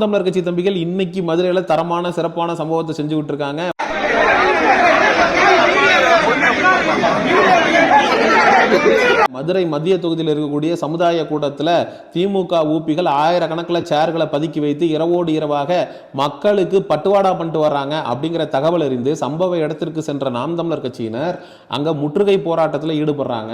தமிழர் கட்சி தம்பிகள் இன்னைக்கு மதுரையில தரமான சிறப்பான சம்பவத்தை செஞ்சுக்கிட்டு இருக்காங்க. மதுரை மத்திய தொகுதியில் இருக்கக்கூடிய சமுதாய கூட்டத்தில் திமுக ஊப்பிகள் ஆயிரக்கணக்கில் சேர்களை பதுக்கி வைத்து இரவோடு இரவாக மக்களுக்கு பட்டுவாடா பண்ணிட்டு வர்றாங்க அப்படிங்கிற தகவல் அறிந்து சம்பவ இடத்திற்கு சென்ற நாம் தமிழர் கட்சியினர் அங்க முற்றுகை போராட்டத்தில் ஈடுபடுறாங்க.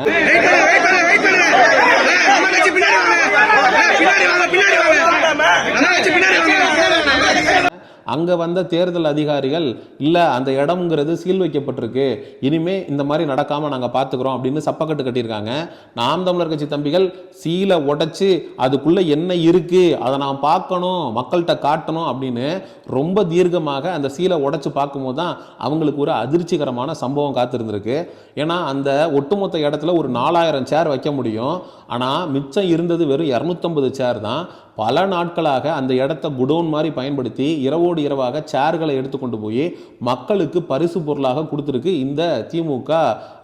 அங்க வந்த தேர்தல் அதிகாரிகள் இல்ல அந்த இடம்ங்கிறது சீல் வைக்கப்பட்டிருக்கு, இனிமே இந்த மாதிரி நடக்காம நாங்க பாத்துக்கிறோம் அப்படின்னு சப்பக்கட்டு கட்டியிருக்காங்க. நாம் தமிழர் கட்சி தம்பிகள் சீலை உடைச்சு அதுக்குள்ள என்ன இருக்கு அதை நான் பார்க்கணும், மக்கள்கிட்ட காட்டணும் அப்படின்னு ரொம்ப தீர்க்கமாக அந்த சீலை உடைச்சு பார்க்கும்போது தான் அவங்களுக்கு ஒரு அதிர்ச்சிகரமான சம்பவம் காத்திருந்திருக்கு. ஏன்னா அந்த ஒட்டுமொத்த இடத்துல ஒரு 4000 சேர் வைக்க முடியும், ஆனா மிச்சம் இருந்தது வெறும் 250 சேர் தான். பல நாட்களாக அந்த இடத்த குடோன் மாதிரி பயன்படுத்தி இரவோடு இரவாக சேர்களை எடுத்துக்கொண்டு போய் மக்களுக்கு பரிசு பொருளாக கொடுத்திருக்கு இந்த திமுக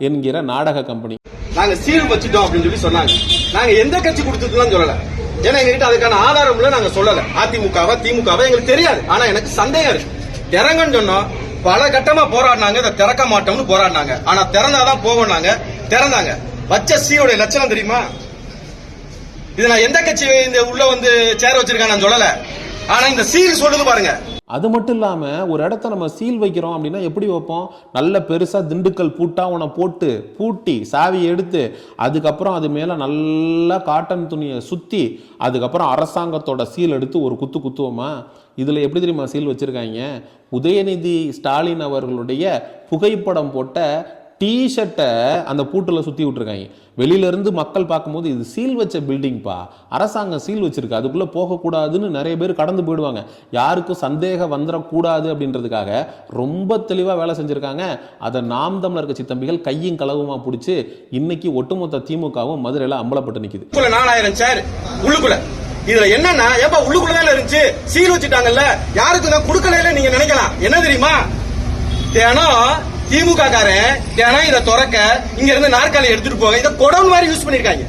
என்கிற நாடக கம்பெனி. நாங்க சீல் வச்சுட்டோம் அப்படின்னு சொல்லி சொன்னாங்க. நாங்க எந்த கட்சி கொடுத்ததுன்னு சொல்லல, ஏன்னா எங்ககிட்ட அதுக்கான ஆதாரம் நாங்க சொல்லல. அதிமுகவா திமுகவா எங்களுக்கு தெரியாது. ஆனா எனக்கு சந்தேகம் இருக்கு. திறங்கன்னு சொன்னோம், பல கட்டமா போராடினாங்க, இதை திறக்க மாட்டோம்னு போராடினாங்க. ஆனா திறந்தாதான் போவோம்னாங்க, திறந்தாங்க. வச்ச சீயோட லட்சணம் தெரியுமா? இது நான் எந்த கட்சி இந்த உள்ள வந்து சேர் வச்சிருக்கேன் நான் சொல்லல, ஆனா இந்த சீல் சொல்லுது பாருங்க. அது மட்டும் இல்லாம ஒரு இடத்த நம்ம சீல் வைக்கிறோம் அப்படின்னா எப்படி வைப்போம்? நல்ல பெருசா திண்டுக்கல் பூட்டாவனை போட்டு பூட்டி சாவியை எடுத்து அதுக்கப்புறம் அது மேல நல்லா காட்டன் துணியை சுத்தி அதுக்கப்புறம் அரசாங்கத்தோட சீல் எடுத்து ஒரு குத்து குத்துவோமா? இதுல எப்படி தெரியுமா சீல் வச்சிருக்காங்க? உதயநிதி ஸ்டாலின் அவர்களுடைய புகைப்படம் போட்ட டிஷர்ட்டை அந்த பூட்டில் சுற்றி விட்டுருக்காங்க. வெளியிலேருந்து மக்கள் பார்க்கும்போது இது சீல் வச்ச பில்டிங்ப்பா, அரசாங்கம் சீல் வச்சிருக்கு, அதுக்குள்ளே போகக்கூடாதுன்னு நிறைய பேர் கடந்து போயிடுவாங்க. யாருக்கும் சந்தேகம் வந்துடக்கூடாது அப்படின்றதுக்காக ரொம்ப தெளிவாக வேலை செஞ்சுருக்காங்க. அதை நாம் தமிழர் கட்சி தம்பிகள் கையும் களவுமா பிடிச்சி இன்னைக்கு ஒட்டுமொத்த திமுகவும் மதுரையில் அம்பலப்பட்டு நிற்குது. 4000 சேர் உள்ளுக்குள்ள. இதுல என்னன்னா ஏப்பா உள்ளுக்குள்ளதான் இருந்துச்சு, சீல் வச்சுட்டாங்கல்ல, யாருக்கு தான் கொடுக்கல நீங்க நினைக்கலாம். என்ன தெரியுமா? தினம் திமுக காரன் தினம் இதை திறக்க இங்க இருந்து நாற்காலி எடுத்துட்டு போக இதை கொடவுன் மாதிரி யூஸ் பண்ணிருக்காங்க.